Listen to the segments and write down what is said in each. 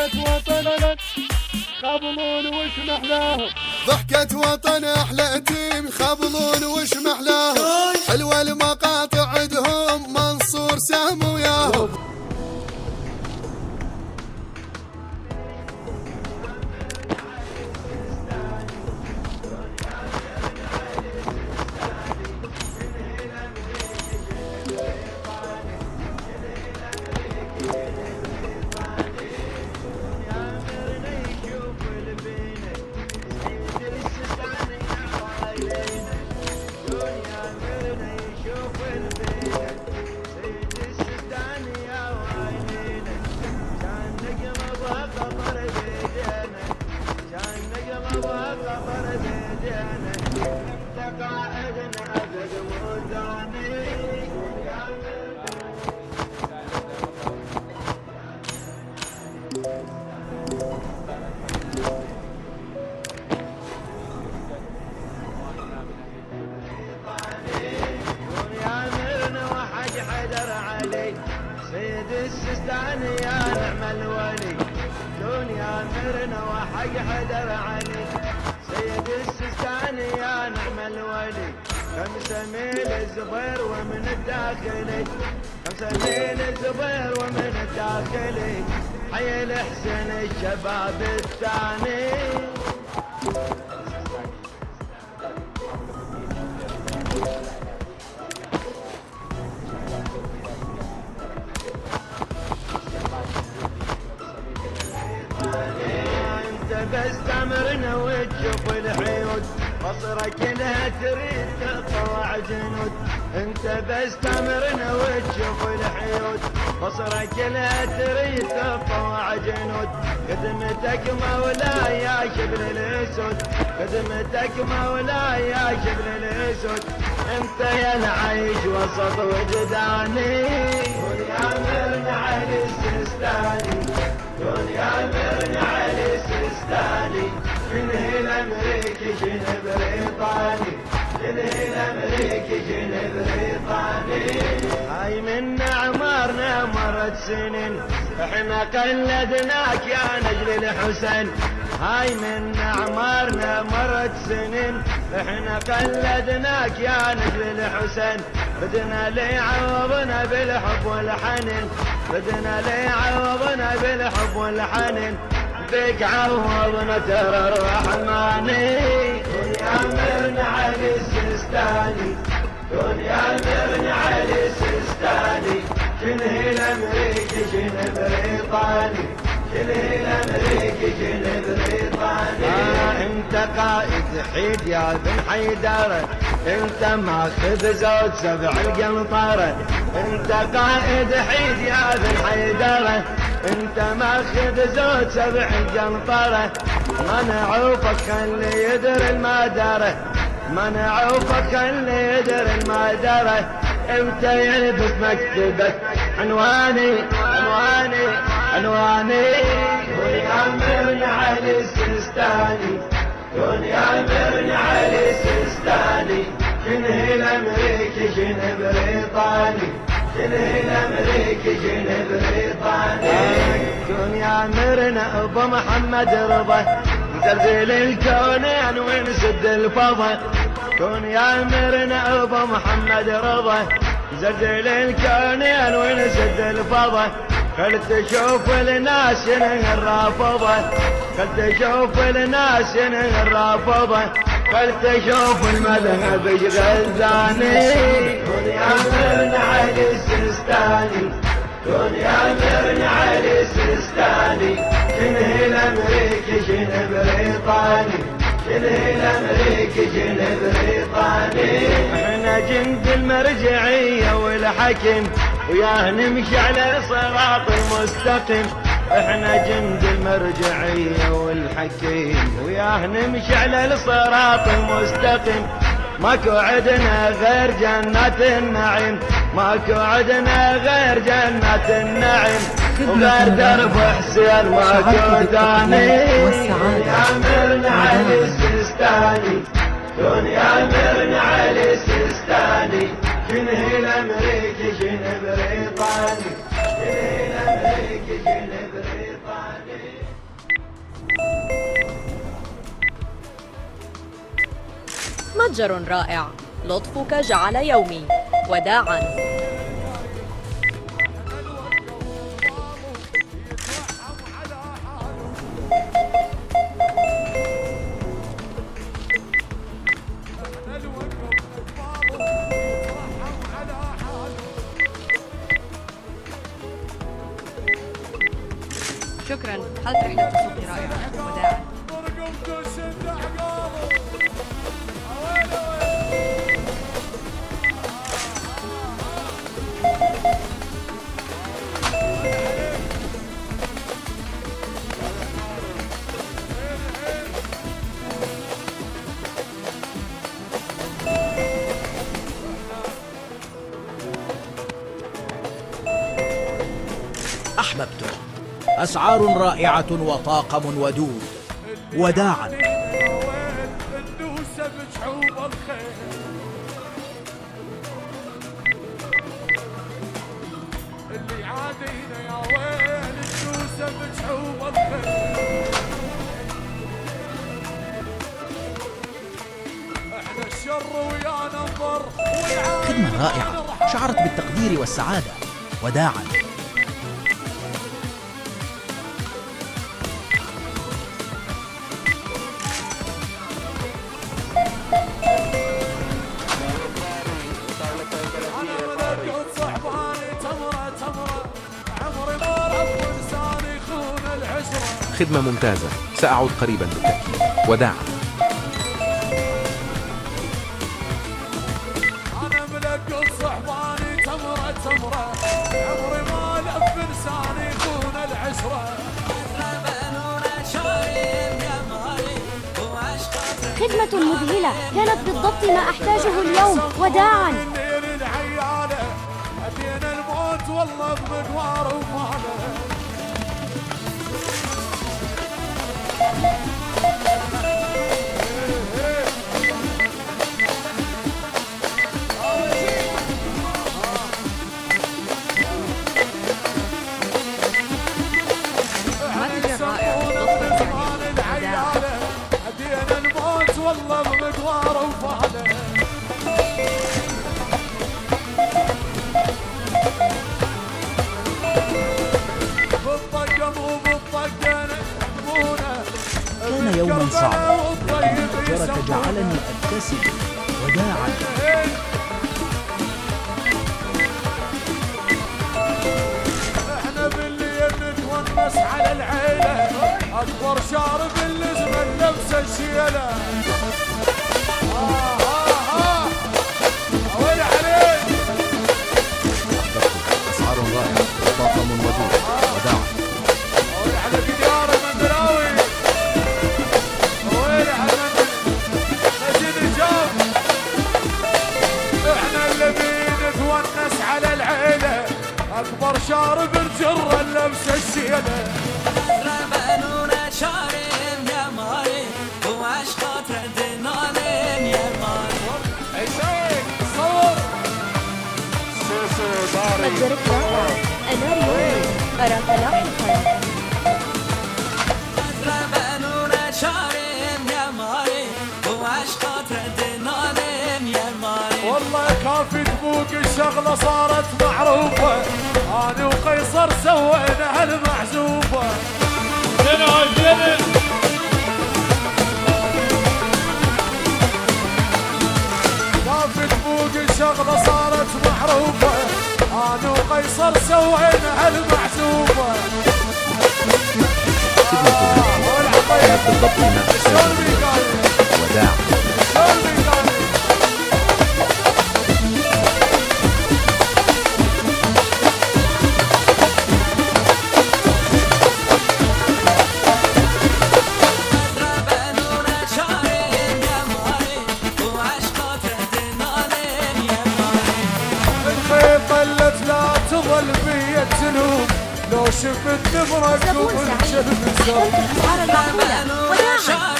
ضحكة وطننا خبلون وش محلاهم، ضحكة وطن أحلى تيم خبلون وش محلاهم، حلوة المقاطع عندهم منصور سهم وياهم. سيد السيستاني يا نعم الولي، دنيا مرنا وحق حدر علي. سيد السيستاني يا نعم الولي، خمسة ميل الزبير ومن الداخلي، خمسة ميل الزبير ومن الداخلي، حي الحسين الشباب الثاني. بس تمرنا وتشوف الحيود، مصر كلها تريد تطلع جنود. انت بس تمرنا وتشوف الحيود، مصر كلها تريد تطلع جنود. خدمتك مولاي يا شبل الاسود، خدمتك مولاي يا شبل الاسود. انت يا العيش وسط وجداني، يا مرنا علي السيستاني، يا مرنا علي السيستاني. شنه الامريكي شنه بريطاني، شنه الامريكي شنه بريطاني. هاي من اعمارنا مرت سنين، احنا قلدناك يا نجل الحسين. هاي من اعمارنا مرت سنين، احنا قلدناك يا نجل الحسين. بدنا لي عوضنا بالحب والحنين، بدنا لي عوضنا بالحب والحنين. بك عوضنا ترى الرحماني، يا مرنا علي السيستاني، يا مرنا علي السيستاني. شنه الامريكي شنه بريطاني، شنه الامريكي شنه بريطاني. انت قائد حيد يا بن حيدره، انت ماخذ زود سبع القنطره. انت قائد حيد يا بن حيدره، انت ماخذ زود سبع القنطره. منعوفك خلي يدر المداره، منعوفك خلي يدر المداره. انت يلبس مكتبك عنواني، عنواني، عنواني. يا مرنا علي السيستاني، يا مرنا علي السيستاني. شنه الامريكي شنه بريطاني، شنه الامريكي شنه بريطاني. يا مرنا ابو محمد رضا، زلزل الكونين ونسد الفضا. كون يا مرنا ابو محمد رضا، زلزل الكونين ونسد الفضا. خل تشوف الناس ينهي الرافضة، خل تشوف الناس ينهي الرافضة. خل تشوف المذهب غزاني، يا مرنا علي السيستاني، يا مرنا علي السيستاني. شنه الامريكي شنه بريطاني، شنه الامريكي شنه بريطاني. احنا جند المرجعية والحكم، وياه نمشي على الصراط المستقيم. احنا جند المرجعية والحكيم، وياه نمشي على الصراط المستقيم. ماكو عدنا غير جنة النعيم، ماكو عدنا غير جنة النعيم. وغير درب حسين ماكو ثاني. يا مرنا علي السيستاني، يا مرنا علي السيستاني. شنه الامريكي شنه بريطاني، شنه الامريكي شنه بريطاني. متجر رائع، لطفك جعل يومي. وداعاً. شكراً، حالة رحلة صوتي رائعة. وداعاً. أحببته. أسعار رائعة وطاقم ودود. وداعاً. اللي عادينا يا ويل الدوسة بجحوب الخير. احنا الشر ويا ننظر. خدمة رائعة شعرت بالتقدير والسعادة. وداعاً. خدمة ممتازة، سأعود قريبا بالتأكيد. وداعاً. أنا ملقط صحباني تمرة تمرة، عمري ما لف لساني خون العشرة. خدمة مذهلة كانت بالضبط ما أحتاجه اليوم. وداعاً. أدينا الموت والله بمدوار وفاله. متجر رائع، لطفك يعني. وداعاً. أدينا الموت والله بمدوار وفاله. كان يوماً صعباً، لكن متجرك جعلني أبتسم. وداعاً. احنا بالليل نتونس على العيلة، اكبر شارب اللزمة اللبسة الشيلة. وين عليك؟ أسعار رائعة وطاقم ودود. وداعاً. وين على قديار المندراوي؟ وين على نجد الجو؟ احنا اللي بنتونس على العيلة، اكبر شارب الجرة اللبسة الشيلة. متجرك رائع. أنا ريومي. أراك لاحقاً. والله كافي تبوك الشغلة صارت معروفة، أنا وقيصر سوينا هالمحزوفة. كافي تبوك الشغلة صارت معروفة، أنا وقيصر سوينا هالمحزوفة. خدمة كانت بالضبط ما أحتاجه. وداعاً. لو شفت نبرك زبون سعيد. أحسنت الأسعار المعقولة. وداعاً.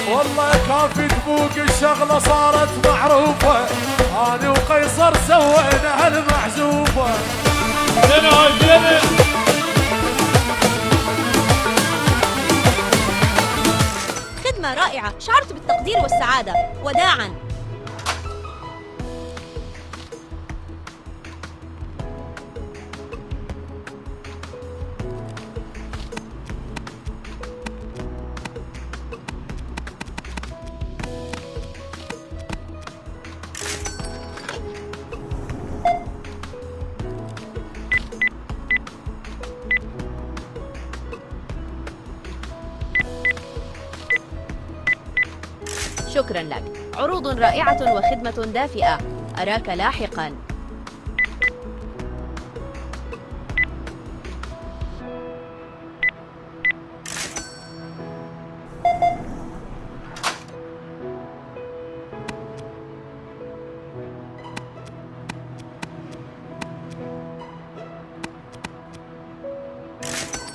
والله كافي تبوك الشغلة صارت معروفة، أنا وقيصر سوينا هالمحزوفة. رائعة، شعرت بالتقدير والسعادة. وداعاً. شكراً لك. عروض رائعة وخدمة دافئة. أراك لاحقاً.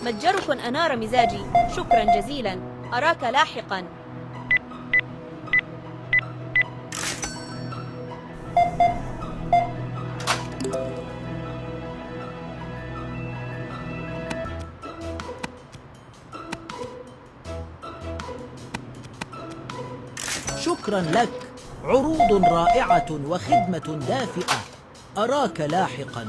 متجرك أنار مزاجي. شكراً جزيلاً. أراك لاحقاً. شكرا لك. عروض رائعة وخدمة دافئة. أراك لاحقا.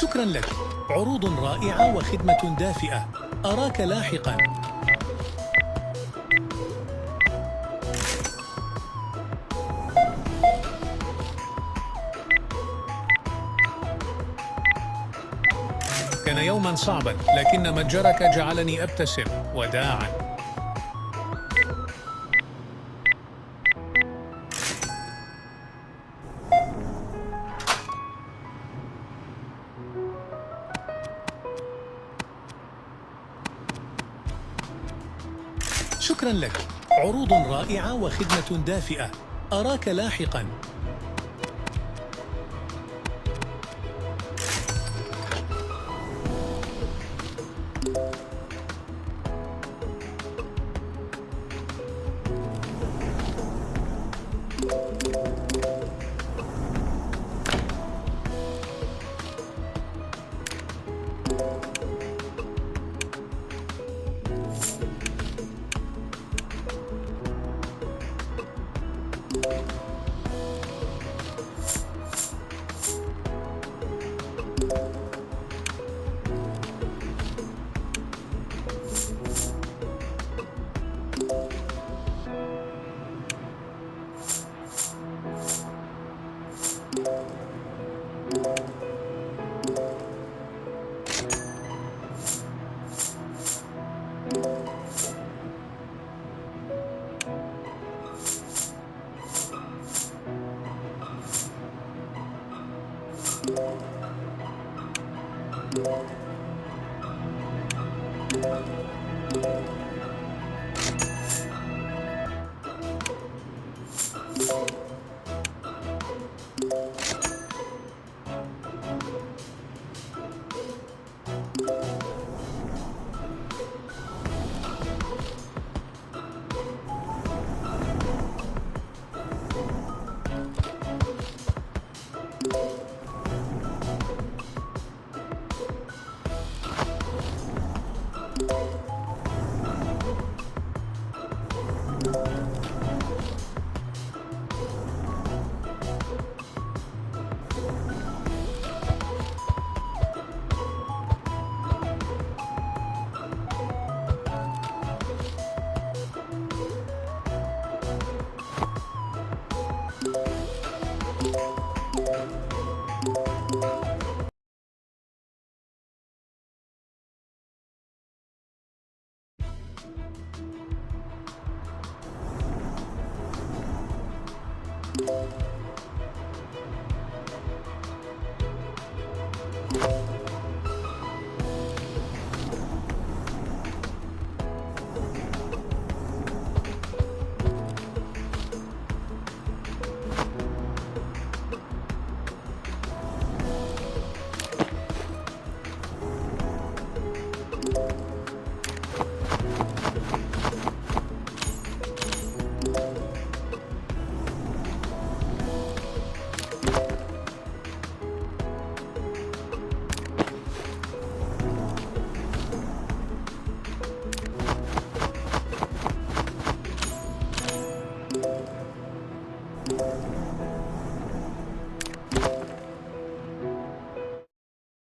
شكرا لك. عروض رائعة وخدمة دافئة. أراك لاحقا. كان يوما صعبا، لكن متجرك جعلني أبتسم. وداعا. شكرا لك. عروض رائعة وخدمة دافئة. أراك لاحقا.